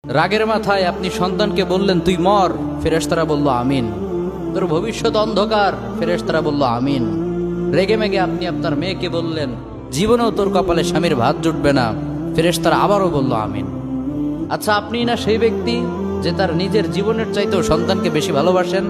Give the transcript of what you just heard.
রাগের মাথায় আপনি সন্তানকে বললেন তুই মর, ফেরেশতারা বলল আমিন। তোর ভবিষ্যৎ অন্ধকার, ফেরেশতারা বলল আমিন। রেগে মেগে আপনি আপনার মেয়েকে বললেন জীবনেও তোর কপালে স্বামীর ভাত জুটবে না, ফেরেশতারা আবারও বলল আমিন। আচ্ছা, আপনি না সেই ব্যক্তি যে তার নিজের জীবনের চাইতেও সন্তানকে বেশি ভালোবাসেন?